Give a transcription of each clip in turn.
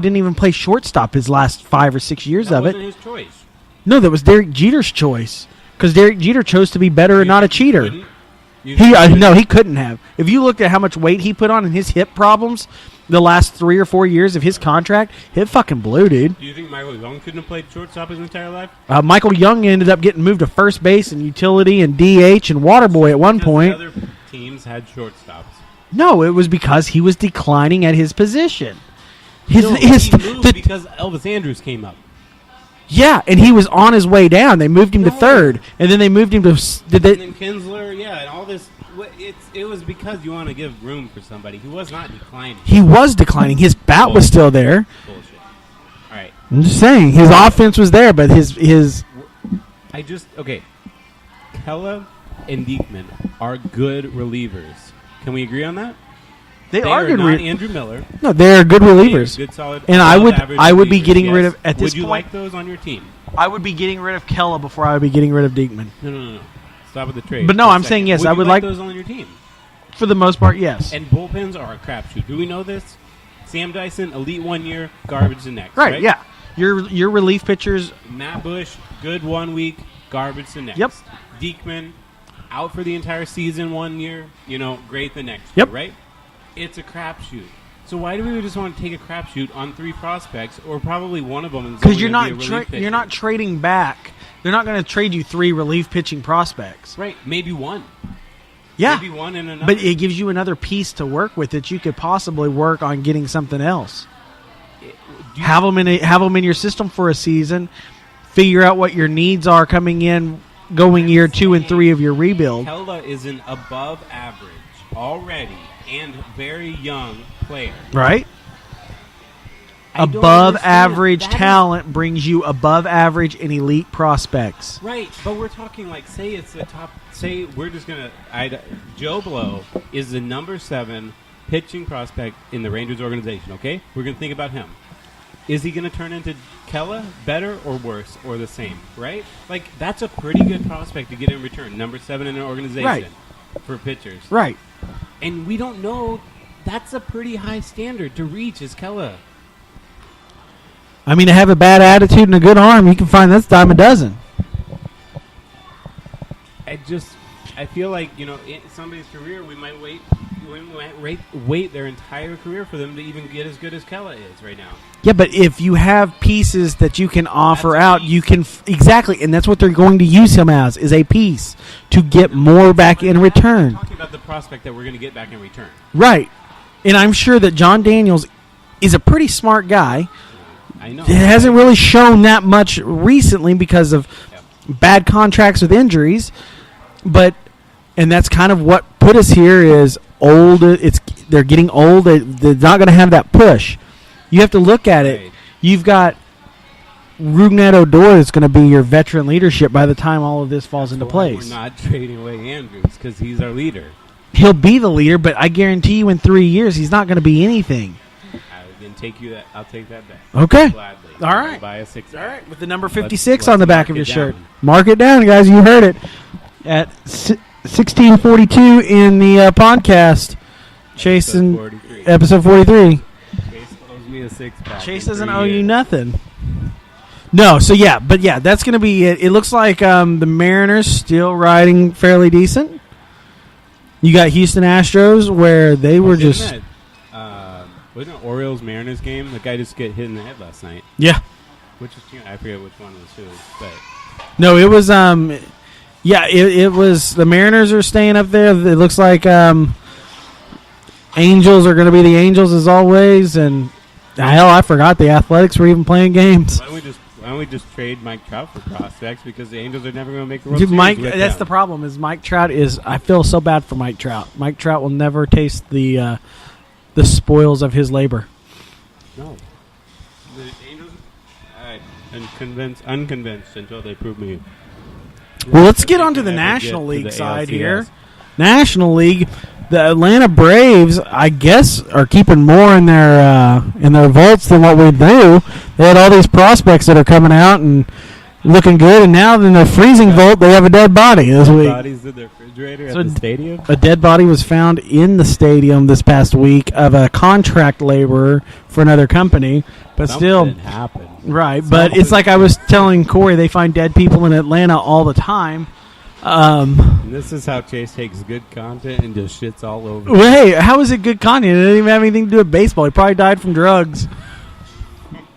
didn't even play shortstop his last 5 or 6 years of it. That wasn't his choice. No, that was Derek Jeter's choice. Because Derek Jeter chose to be better and not a cheater. He couldn't have. If you looked at how much weight he put on and his hip problems the last 3 or 4 years of his contract, it fucking blew, dude. Do you think Michael Young couldn't have played shortstop his entire life? Michael Young ended up getting moved to first base and utility and DH and water boy at one point. The other teams had shortstops. No, it was because he was declining at his position. He moved because Elvis Andrus came up. Yeah, and he was on his way down. They moved him to third, and then they moved him to... And then Kinsler, and all this... It was because you want to give room for somebody. He was not declining. He was declining. His bat was still there. Bullshit. All right. I'm just saying, his offense was there, but his... Okay. Kella and Diekman are good relievers. Can we agree on that? They are good not Andrew Miller. No, they're good relievers. Good, solid. And I would be getting rid of at this point. Would you point, like those on your team? I would be getting rid of Kella before I would be getting rid of Diekman. No. Stop with the trade. But no, I'm saying yes. Would I would you like those on your team. For the most part, yes. And bullpens are a crapshoot. Do we know this? Sam Dyson, elite 1 year, garbage the next. Right? Yeah. Your relief pitchers. Matt Bush, good 1 week, garbage the next. Yep. Diekman, out for the entire season 1 year, great the next. Yep. Year, right? It's a crapshoot. So why do we just want to take a crapshoot on 3 prospects, or probably one of them? Because you're not trading back. They're not going to trade you 3 relief pitching prospects. Right? Maybe one. Yeah. Maybe one and another. But it gives you another piece to work with that you could possibly work on getting something else. Have them in your system for a season. Figure out what your needs are coming in, going year 2 and 3 of your rebuild. Kella is an above average already and very young player. Right? Above average talent brings you above average and elite prospects. Right, but we're talking say it's the top. Say we're just gonna. Joe Blow is the number 7 pitching prospect in the Rangers organization. Okay, we're gonna think about him. Is he gonna turn into Kella better or worse or the same? Right, that's a pretty good prospect to get in return. Number 7 in an organization for pitchers. Right, and we don't know. That's a pretty high standard to reach as Kella. I mean, to have a bad attitude and a good arm, you can find that's dime a dozen. I feel like, in somebody's career, we might wait their entire career for them to even get as good as Kella is right now. Yeah, but if you have pieces that you can offer out, you can exactly, and that's what they're going to use him as, is a piece to get more back in return. I'm talking about the prospect that we're going to get back in return. Right, and I'm sure that John Daniels is a pretty smart guy. I know. It hasn't really shown that much recently because of bad contracts with injuries, and that's kind of what put us here is old. They're getting old. They're not going to have that push. You have to look at it. You've got Rougned Odor that's going to be your veteran leadership by the time all of this falls into place. We're not trading away Andrews because he's our leader. He'll be the leader, but I guarantee you in 3 years he's not going to be anything. I'll take that back. Okay. Gladly. All right. Buy a 6. All right. With the number 56 on the back of your shirt. Down. Mark it down, guys. You heard it. At 1642 in the podcast. Chasing episode 43. Chase owes me a 6-pack. Chase doesn't owe you nothing. No, so that's going to be it. It looks like the Mariners still riding fairly decent. You got Houston Astros where they were just... Wasn't it Orioles Mariners game? The guy just get hit in the head last night. Yeah. I forget which one was who, but no, it was it was the Mariners are staying up there. It looks like Angels are going to be the Angels as always, and hell, I forgot the Athletics were even playing games. Why don't we just trade Mike Trout for prospects because the Angels are never going to make the World Series with that's them. the problem. Is Mike Trout is? I feel so bad for Mike Trout. Mike Trout will never taste the spoils of his labor. No. The Angels, I'm unconvinced until they prove me. Well, let's get on to the National League side here. National League, the Atlanta Braves, I guess, are keeping more in their vaults than what we do. They had all these prospects that are coming out and looking good, and now in their freezing vault, they have a dead body this week. Bodies in their fridge. refrigerator So at the stadium? A dead body was found in the stadium this past week of a contract laborer for another company, but Something still, happened. right? But it's like I was telling Corey, they find dead people in Atlanta all the time. And this is how Chase takes good content and just shits all over. Well, hey, how is it good content? It didn't even have anything to do with baseball. He probably died from drugs.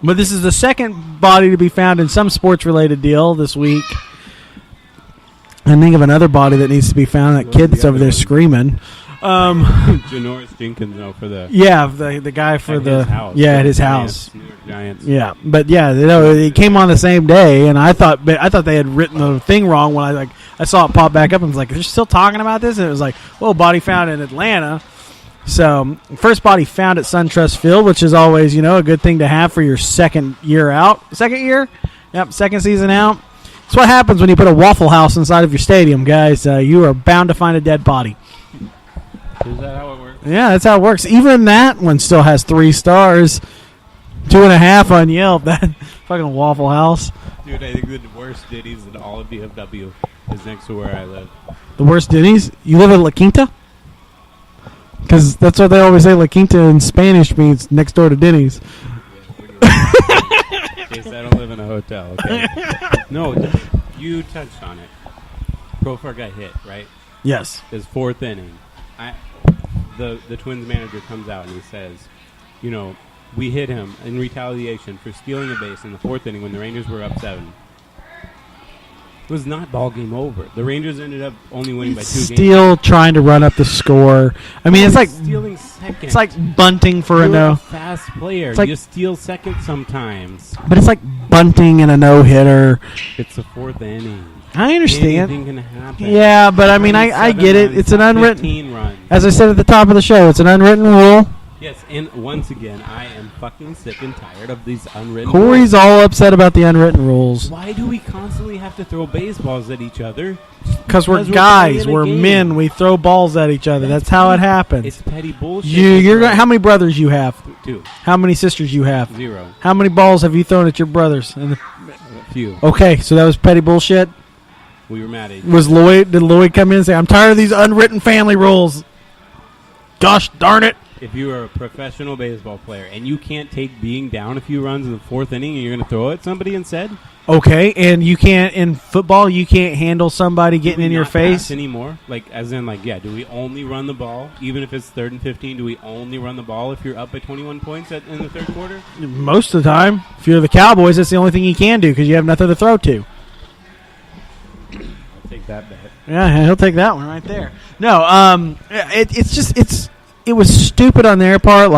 But this is the second body to be found in some sports-related deal this week. I think of another body that needs to be found. That kid that's over there screaming. Janoris Jenkins, no, for the the guy for at the his house. at his house. New York Giants. Yeah, but it came on the same day, and I thought they had written the thing wrong when I saw it pop back up and was like, they're still talking about this, and it was like, well, body found in Atlanta. So first body found at SunTrust Field, which is always a good thing to have for your second year out. Second year, yep, second season out. That's what happens when you put a Waffle House inside of your stadium, guys. You are bound to find a dead body. Is that how it works? Yeah, that's how it works. Even that one still has 3 stars, 2.5 on Yelp. That fucking Waffle House. Dude, I think the worst Denny's in all of DFW is next to where I live. The worst Denny's? You live in La Quinta? Because that's what they always say. La Quinta in Spanish means next door to Denny's. Case I don't live in a hotel, okay? No, you touched on it. Profar got hit, right? Yes. His 4th inning. The Twins manager comes out and he says, we hit him in retaliation for stealing a base in the 4th inning when the Rangers were up 7. It was not ball game over. The Rangers ended up only winning by 2 games. Still trying to run up the score. I mean, it's like stealing second. It's like bunting for You're a no. a fast player. Like, you steal second sometimes. But it's like bunting in a no hitter. It's the 4th inning. I understand. Anything can happen. Yeah, but I mean, I get it. It's an unwritten. 15 runs. As I said at the top of the show, it's an unwritten rule. Yes, and once again, I am fucking sick and tired of these unwritten Corey's rules. all upset about the unwritten rules. Why do we constantly have to throw baseballs at each other? Because we're playing guys, a we're game. men. We throw balls at each other. That's how it happens. It's petty bullshit. You're how many brothers you have? 2. How many sisters you have? 0. How many balls have you thrown at your brothers? A few. Okay, so that was petty bullshit. We were mad at each Did Lloyd come in and say, "I'm tired of these unwritten family rules"? Gosh darn it! If you are a professional baseball player and you can't take being down a few runs in the 4th inning and you're going to throw it at somebody instead? Okay, and you can't in football. You can't handle somebody getting in your face anymore. Do we only run the ball even if it's 3rd and 15? Do we only run the ball if you're up by 21 points in the 3rd quarter? Most of the time, if you're the Cowboys, that's the only thing you can do because you have nothing to throw to. I'll take that bet. Yeah, he'll take that one right there. No, it was stupid on their part.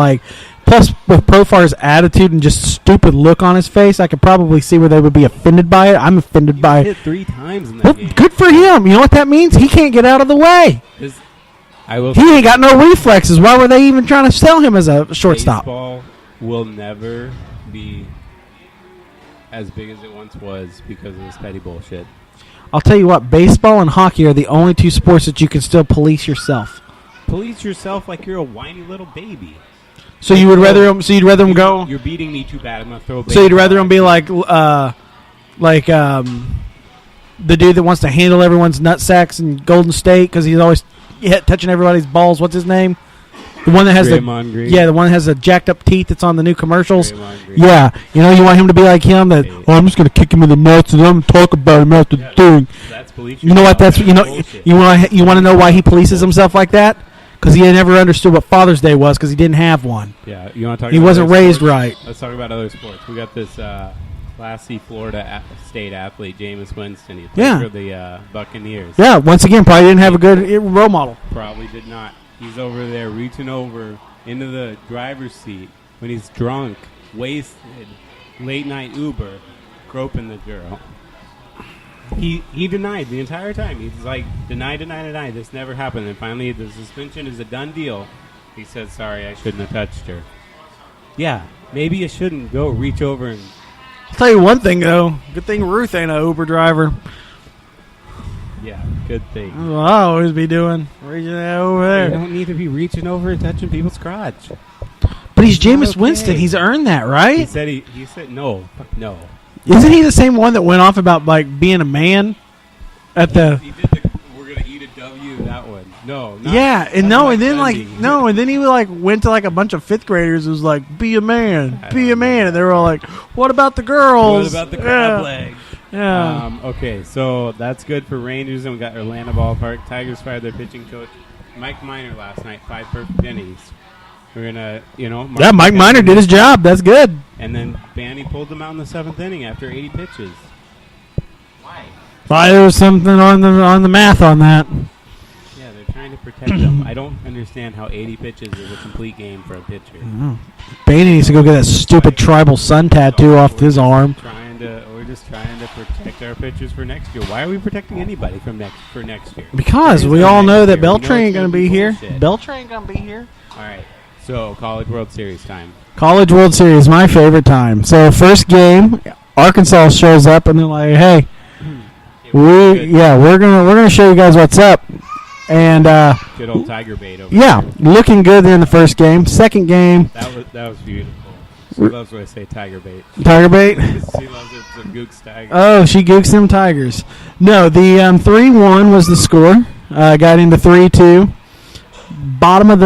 Plus with Profar's attitude and just stupid look on his face, I could probably see where they would be offended by it. I'm offended by it. Hit 3 times in that game. Good for him. You know what that means? He can't get out of the way. He ain't got no reflexes. Why were they even trying to sell him as a shortstop? Baseball will never be as big as it once was because of this petty bullshit. I'll tell you what, baseball and hockey are the only 2 sports that you can still police yourself. Police yourself like you're a whiny little baby. So you would rather him? So you'd rather him go? You're beating me too bad. I'm gonna throw a baseball. So you'd rather him be like the dude that wants to handle everyone's nutsacks in Golden State because he's always touching everybody's balls. What's his name? The one that has the one that has the jacked up teeth that's on the new commercials. Yeah, you want him to be like him. That I'm just gonna kick him in the nuts and I'm gonna talk about him after the thing. That's police. You know what? That's you want to know why he polices himself like that? Because he never understood what Father's Day was because he didn't have one. Yeah, you want to talk? He wasn't raised right. Let's talk about other sports. We got this classy Florida State athlete, Jameis Winston. He played for the Buccaneers. Yeah, once again, probably didn't have a good role model. Probably did not. He's over there reaching over into the driver's seat when he's drunk, wasted, late night Uber, groping the girl. He denied the entire time. He's like, deny. This never happened. And finally, the suspension is a done deal. He says, sorry, I shouldn't have touched her. Yeah, maybe you shouldn't go reach over and... I'll tell you one thing, though. Good thing Ruth ain't an Uber driver. Yeah, good thing. That's what I always be doing. Reaching over there. You don't need to be reaching over and touching people's crotch. But he's Jameis Winston. He's earned that, right? He said no. Fuck no. Isn't he the same one that went off about being a man at the? He did we're gonna eat a W No. Yeah, and nothing then Dundee. and then he like went to like a bunch of fifth graders. Who was like, "Be a man, be a man," and they were all like, "What about the girls? What about the crab leg? Yeah. Okay, so that's good for Rangers, and we got Atlanta Ballpark. Tigers fired their pitching coach, Mike Minor, last night. 5 perfect innings. We're gonna, Mike Minor did his job. That's good. And then Banny pulled them out in the 7th inning after 80 pitches. Why? Thought there was something on the math on that. Yeah, they're trying to protect them. I don't understand how 80 pitches is a complete game for a pitcher. Bainey needs to go get that stupid tribal sun tattoo off his arm. We're just trying to protect our pitchers for next year. Why are we protecting anybody for next year? Because we all know that Beltran ain't going to be here. Beltran ain't going to be here. All right. So, College World Series time. College World Series, my favorite time. So, first game, Arkansas shows up and they're like, "Hey, we're gonna show you guys what's up." And good old Tiger bait over looking good there in the first game. Second game, that was beautiful. She loves when I say tiger bait. Tiger bait. She loves it. Some gooks tigers. Oh, she gooks them tigers. No, the 3-1 was the score. Got into 3-2. Top of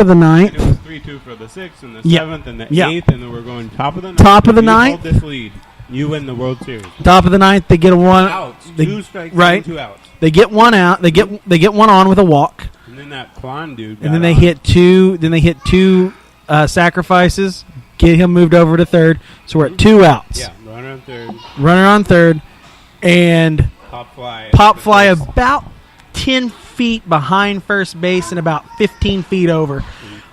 the ninth. And it was 3-2 for the 6th and the 7th and the 8th, and then we're going top of the ninth. Top of the ninth. Hold this lead. You win the World Series. Top of the ninth, they get a one. Outs. 2 strikes. Right. 2 outs. They get one out. They get one on with a walk. And then that Klon dude. And then they hit two. Then they hit 2 sacrifices. Get him moved over to third. So we're at 2 outs. Yeah, Runner on third, and pop fly about 10 feet behind first base and about 15 feet over.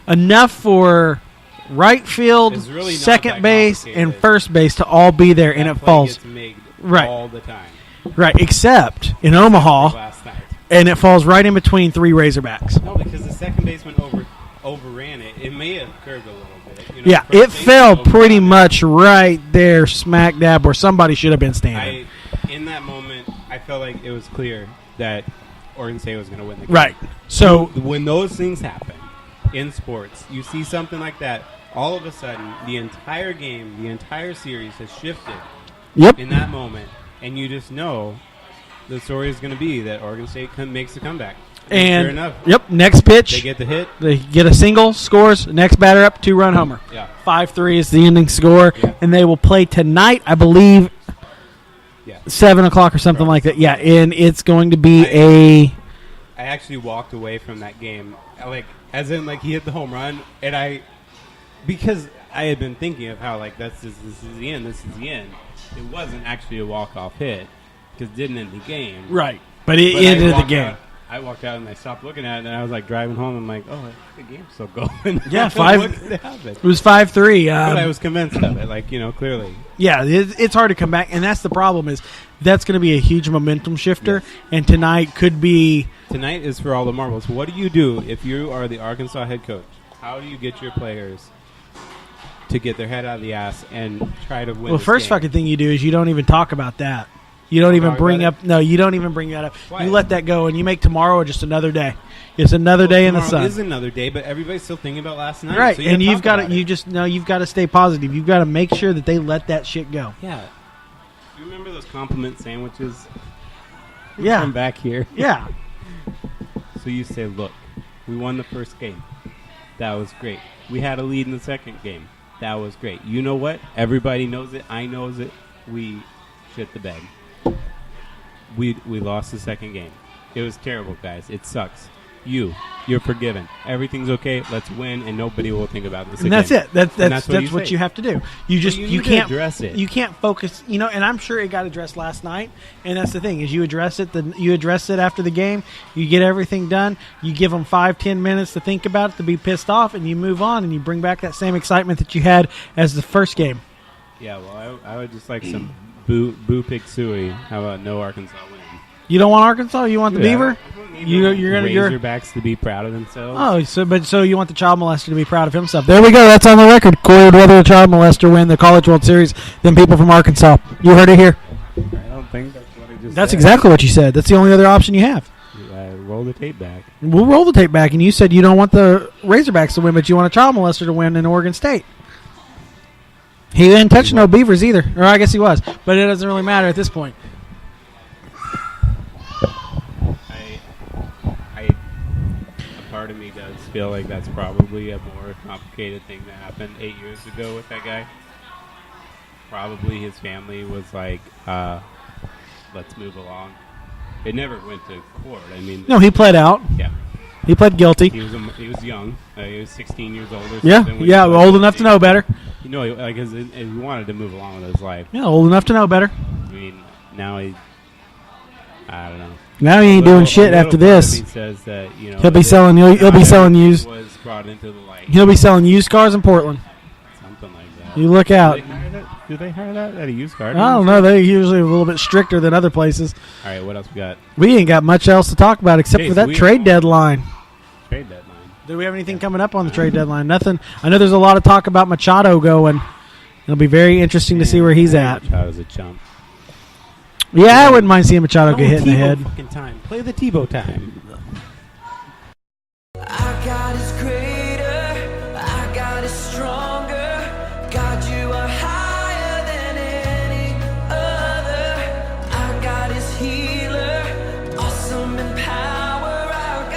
Enough for right field, really second base, and first base to all be there, and it falls gets made right all the time. Right, except in Omaha, Last night. and it falls right in between 3 Razorbacks. No, because the second baseman overran it. It may have curved a little bit. Yeah, it fell pretty much right there, smack dab, where somebody should have been standing. In that moment, I felt like it was clear that Oregon State was going to win the game. Right. So when those things happen in sports, you see something like that, all of a sudden, the entire game, the entire series has shifted in that moment, and you just know the story is going to be that Oregon State makes the comeback. And sure enough, next pitch. They get the hit. They get a single, scores, next batter up, 2-run homer. Yeah. 5-3 is the ending score, and they will play tonight, I believe, 7 o'clock or something like that. Yeah, and it's going to be I actually walked away from that game, as in he hit the home run, and because I had been thinking of how this is the end, this is the end. It wasn't actually a walk-off hit because it didn't end the game. Right, but it ended the game. I walked out and I stopped looking at it, and I was driving home. I'm like, oh, the game's still going. Yeah, what could happen? It was 5-3. But I was convinced of it, clearly. Yeah, it's hard to come back, and that's the problem is that's going to be a huge momentum shifter, and tonight could be... Tonight is for all the marbles. What do you do if you are the Arkansas head coach? How do you get your players to get their head out of the ass and try to win Well, first game? fucking thing you do is you don't even talk about that. You don't even bring up... No, you don't even bring that up. Why? You let that go, and you make tomorrow just another day. It's another day in the sun. Tomorrow is another day, but everybody's still thinking about last night. Right, so and you've got to... you've got to stay positive. You've got to make sure that they let that shit go. Yeah. You remember those compliment sandwiches? Yeah. From back here. Yeah. So you say, look, we won the first game. That was great. We had a lead in the second game. That was great. You know what? Everybody knows it. I knows it. We shit the bed. We lost the second game. It was terrible, guys. It sucks. You're forgiven. Everything's okay. Let's win, and nobody will think about this and again. That's it. That's what you have to do. You can't address it. You can't focus. And I'm sure it got addressed last night. And that's the thing is you address it. You address it after the game. You get everything done. You give them 5-10 minutes to think about it, to be pissed off, and you move on, and you bring back that same excitement that you had as the first game. Yeah. Well, I would just like some boo pig suey. How about no Arkansas win? You don't want Arkansas? You want the Beaver? You're Razorbacks to be proud of themselves. Oh, so you want the child molester to be proud of himself? There we go. That's on the record. Corey would rather a child molester win the College World Series than people from Arkansas. You heard it here. I don't think that's what I just said. That's exactly what you said. That's the only other option you have. Roll the tape back. We'll roll the tape back, and you said you don't want the Razorbacks to win, but you want a child molester to win in Oregon State. He didn't touch no Beavers either, or I guess he was, but it doesn't really matter at this point. feel like that's probably a more complicated thing that happened 8 years ago with that guy. Probably his family was like, let's move along. It never went to court. I mean, No, he pled out. yeah, He pled guilty. he was young. He was 16 years old. Or Yeah, something when he yeah, pled old guilty. enough to know better. You know, like he wanted to move along with his life. Yeah, old enough to know better. I mean, now I don't know. Now he ain't doing shit after this. He says that He'll be selling. He'll be selling used. Was brought into the light. He'll be selling used cars in Portland. Something like that. You look out. Do they hire that at a used car? I don't know. They're usually a little bit stricter than other places. All right, what else we got? We ain't got much else to talk about except for that trade deadline. Trade deadline. Do we have anything coming up on the trade deadline? Nothing. I know there's a lot of talk about Machado going. It'll be very interesting to see where he's at. Machado's a chump. Yeah, I wouldn't mind seeing Machado get hit in the head. Fucking time. Play the Tebow time. Our God is greater, our God is stronger. God, you are higher than any other. Our God is healer, awesome in power. Our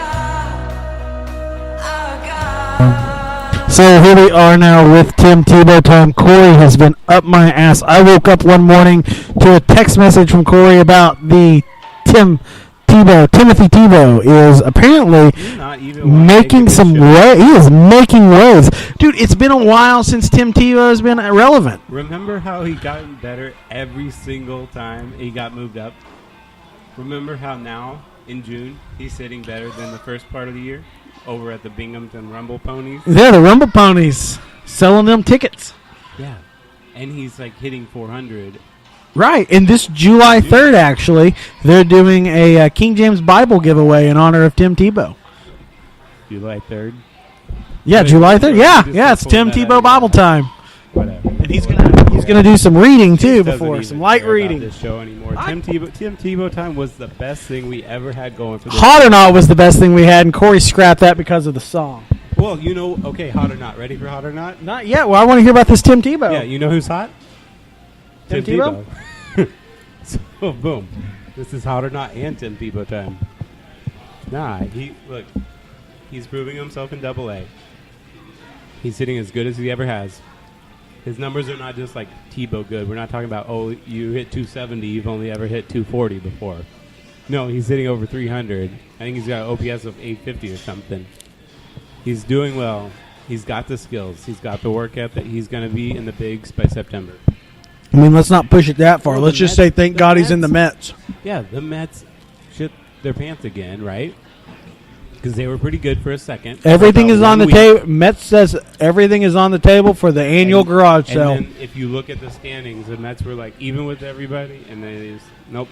God. So here we are now with Tim Tebow time. Corey has been up my ass. I woke up one morning to a text message from Corey about the Timothy Tebow is apparently making some waves. He is making waves. Dude, it's been a while since Tim Tebow has been irrelevant. Remember how he got better every single time he got moved up? Remember how now, in June, he's sitting better than the first part of the year over at the Binghamton Rumble Ponies? Yeah, the Rumble Ponies selling them tickets. Yeah. And he's like hitting 400. Right, and this July 3rd, actually, they're doing a King James Bible giveaway in honor of Tim Tebow. July 3rd? Yeah, July 3rd. Just Yeah, it's pull Tim that out Tebow of Bible your time. Whatever. And he's gonna do some reading too Doesn't before even some light care about reading. This show anymore. Tim Tebow time was the best thing we ever had going for this. Hot or Not was the best thing we had, and Corey scrapped that because of the song. Well, okay, Hot or Not. Ready for Hot or Not? Not yet. Well, I want to hear about this Tim Tebow. Yeah, you know who's hot? Tim Tebow? So, boom. This is Hot or Not and Tim Tebow time. Nah, he's proving himself in Double-A. He's hitting as good as he ever has. His numbers are not just like Tebow good. We're not talking about, you hit 270, you've only ever hit 240 before. No, he's hitting over 300. I think he's got an OPS of 850 or something. He's doing well. He's got the skills. He's got the work ethic. He's going to be in the bigs by September. I mean, let's not push it that far. Well, Let's just Mets- say thank the God he's in the Mets. Yeah, the Mets shit their pants again, right? Because they were pretty good for a second. Everything About is on the 1 week. table. Mets says everything is on the table for the annual garage sale. And then if you look at the standings, the Mets were like even with everybody, and they just nope,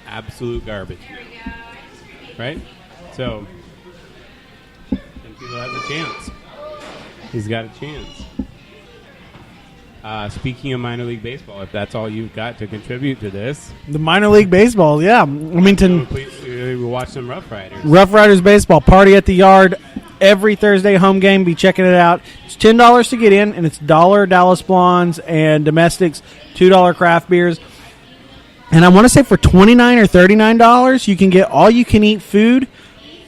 absolute garbage, right? So, I think Tebow has a chance. He's got a chance. Speaking of minor league baseball, if that's all you've got to contribute to this, The minor league baseball, yeah. Wilmington we'll watch some Rough Riders. Rough Riders baseball party at the yard every Thursday home game. Be checking it out. It's $10 to get in, and it's $1 Dallas Blondes and domestics, $2 craft beers. And I want to say for $29 or $39, you can get all you can eat food,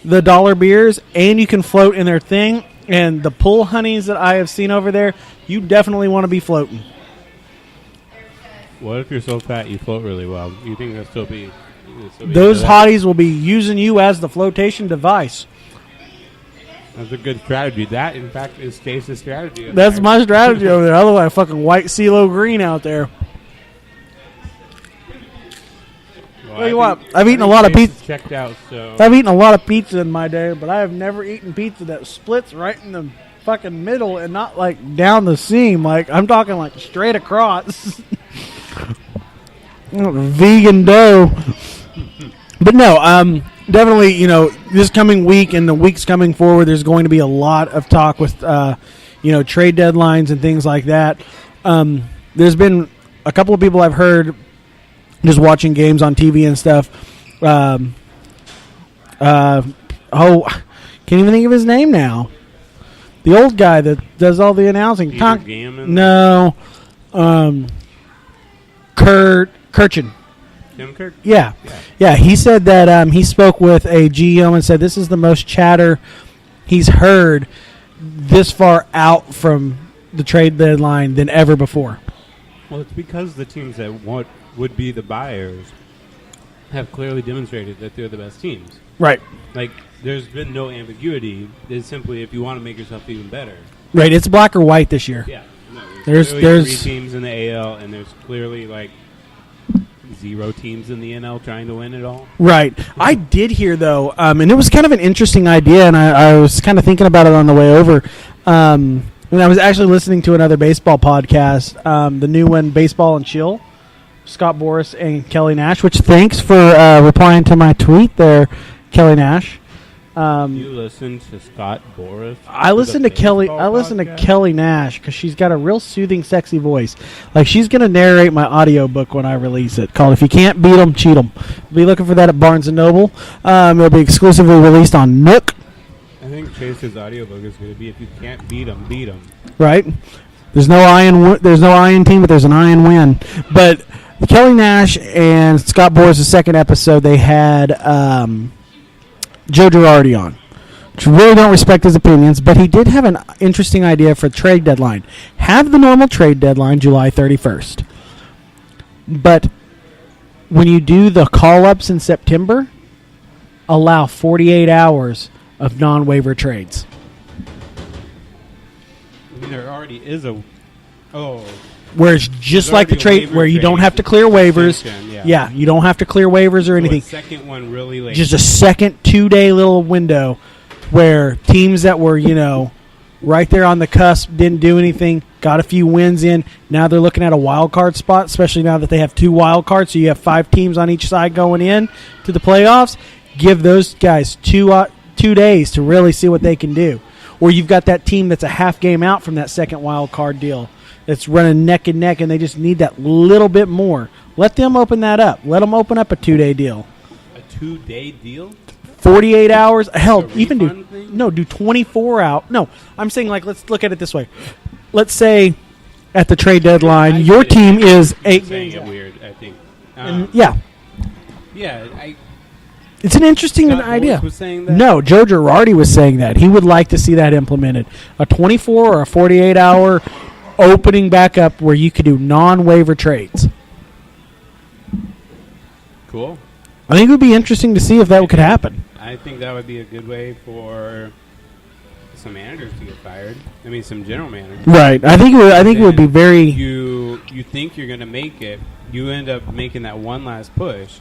the dollar beers, and you can float in their thing. And the pool honeys that I have seen over there, you definitely want to be floating. What if you're so fat you float really well? You think they'll still be? Those hotties will be using you as the flotation device. That's a good strategy. That, in fact, is Stace's strategy. That's my strategy over there. Otherwise, fucking white CeeLo Green out there. Tell you what, I've eaten a lot of pizza. Checked out, so I've eaten a lot of pizza in my day, but I have never eaten pizza that splits right in the fucking middle and not like down the seam. Like I'm talking like straight across. Vegan dough. But no, definitely, this coming week and the weeks coming forward, there's going to be a lot of talk with, trade deadlines and things like that. There's been a couple of people I've heard just watching games on TV and stuff. Can't even think of his name now. The old guy that does all the announcing. Peter Gammon? No. Kirchen. Tim Kirk? Yeah. He said that he spoke with a GM and said this is the most chatter he's heard this far out from the trade deadline than ever before. Well, it's because the teams that would be the buyers have clearly demonstrated that they're the best teams. Right. Like, there's been no ambiguity. It's simply if you want to make yourself even better. Right. It's black or white this year. Yeah. No, There's clearly 3 teams in the AL, and there's clearly, 0 teams in the NL trying to win it all. Right. I did hear, though, and it was kind of an interesting idea, and I was kind of thinking about it on the way over. And I was actually listening to another baseball podcast, the new one, Baseball and Chill, Scott Boras and Kelly Nash, which thanks for replying to my tweet there, Kelly Nash. You listen to Scott Boras? I listen to Kelly Nash because she's got a real soothing, sexy voice. Like, she's going to narrate my audiobook when I release it, called If You Can't Beat 'Em, Cheat 'Em. Be looking for that at Barnes & Noble. It'll be exclusively released on Nook. I think Chase's audiobook is going to be If You Can't Beat 'Em, Beat 'Em. Right. There's no I in team, but there's an I in win. But Kelly Nash and Scott Boras' second episode, they had Joe Girardi on, which really don't respect his opinions, but he did have an interesting idea for trade deadline. Have the normal trade deadline July 31st. But when you do the call-ups in September, allow 48 hours of non-waiver trades. I mean, there already is where it's just like the trade, where you don't have to clear waivers. Yeah, you don't have to clear waivers or anything. Second one really late. Just a second 2-day little window where teams that were, right there on the cusp, didn't do anything, got a few wins in. Now they're looking at a wild card spot, especially now that they have 2 wild cards, so you have 5 teams on each side going in to the playoffs. Give those guys 2 days to really see what they can do. Or you've got that team that's a half game out from that second wild card deal. It's running neck and neck, and they just need that little bit more. Let them open that up. Let them open up a 2-day deal. A 2-day deal? 48 hours. Hell, even do 24 out. No, I'm saying, let's look at it this way. Let's say at the trade deadline, your team is 8 games out. Weird, I think. Yeah. It's an interesting idea. Was saying that? No, Joe Girardi was saying that. He would like to see that implemented. A 24 or a 48-hour opening back up where you could do non-waiver trades. Cool. I think it would be interesting to see if that could happen. I think that would be a good way for some managers to get fired. I mean, some general managers. Right. I think it would be very. You think you're going to make it. You end up making that one last push.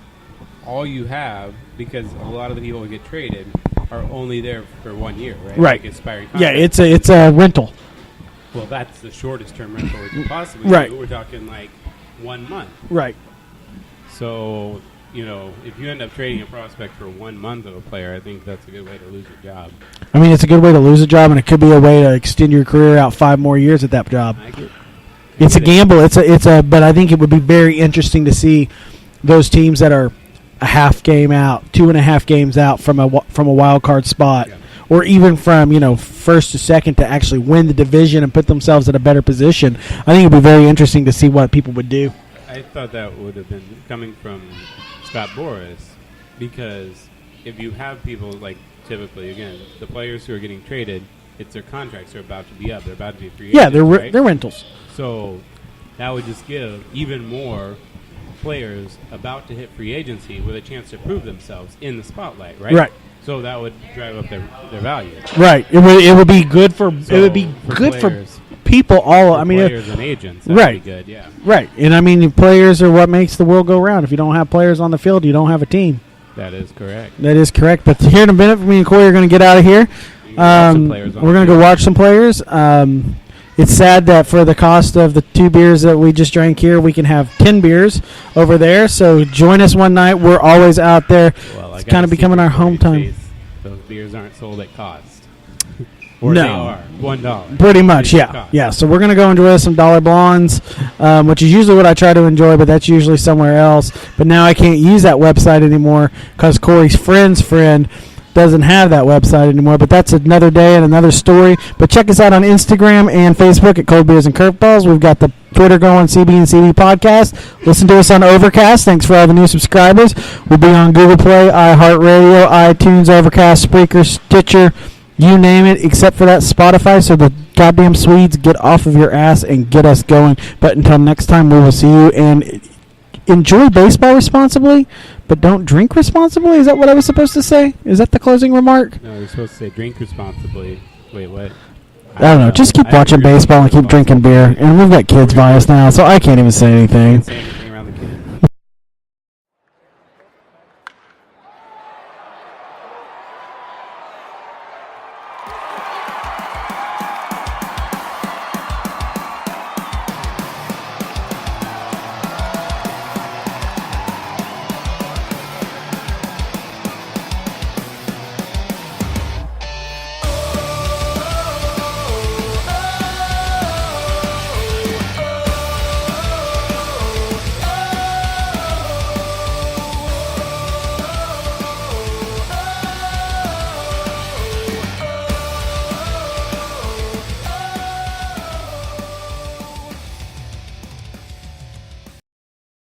All you have, because a lot of the people who get traded are only there for 1 year, right? Right. Like expiring contract. Yeah, it's a rental. Well, that's the shortest term rental we could possibly do. We're talking 1 month. Right. So, if you end up trading a prospect for 1 month of a player, I think that's a good way to lose your job. I mean, it's a good way to lose a job, and it could be a way to extend your career out 5 more years at that job. It's a gamble. But I think it would be very interesting to see those teams that are a half game out, 2.5 games out from a wild card spot, or even from first to second to actually win the division and put themselves in a better position. I think it'd be very interesting to see what people would do. I thought that would have been coming from Scott Boras, because if you have people typically, again, the players who are getting traded, it's their contracts are about to be up. They're about to be free agents. Yeah, they're right? they're rentals. So that would just give even more players about to hit free agency with a chance to prove themselves in the spotlight, right? Right. So that would drive up their value. Right. It would be good for people all. Players and agents. That right. would be good. Yeah. Right. And players are what makes the world go round. If you don't have players on the field, you don't have a team. That is correct. That is correct. But here in a minute, me and Corey are going to get out of here. We're going to go watch some players. It's sad that for the cost of the 2 beers that we just drank here, we can have 10 beers over there. So join us one night. We're always out there. Well, it's kind of becoming our home time. Those beers aren't sold at cost. Or no. They are. $1. Pretty much, yeah. Yeah, so we're going to go enjoy some Dollar Blondes, which is usually what I try to enjoy, but that's usually somewhere else. But now I can't use that website anymore because Corey's friend's friend doesn't have that website anymore, but that's another day and another story. But check us out on Instagram and Facebook at Cold Beers and Curveballs. We've got the Twitter going, CB and CB Podcast. Listen to us on Overcast. Thanks for all the new subscribers. We'll be on Google Play, iHeartRadio, iTunes, Overcast, Spreaker, Stitcher, You name it, except for that Spotify, so the goddamn Swedes get off of your ass and get us going. But until next time, we will see you, and enjoy baseball responsibly, but don't drink responsibly? Is that what I was supposed to say? Is that the closing remark? No, you're supposed to say drink responsibly. Wait, what? I don't know. Just keep I watching agree with baseball and keep drinking beer. And we've got kids by us now, so I can't even say anything. Say anything.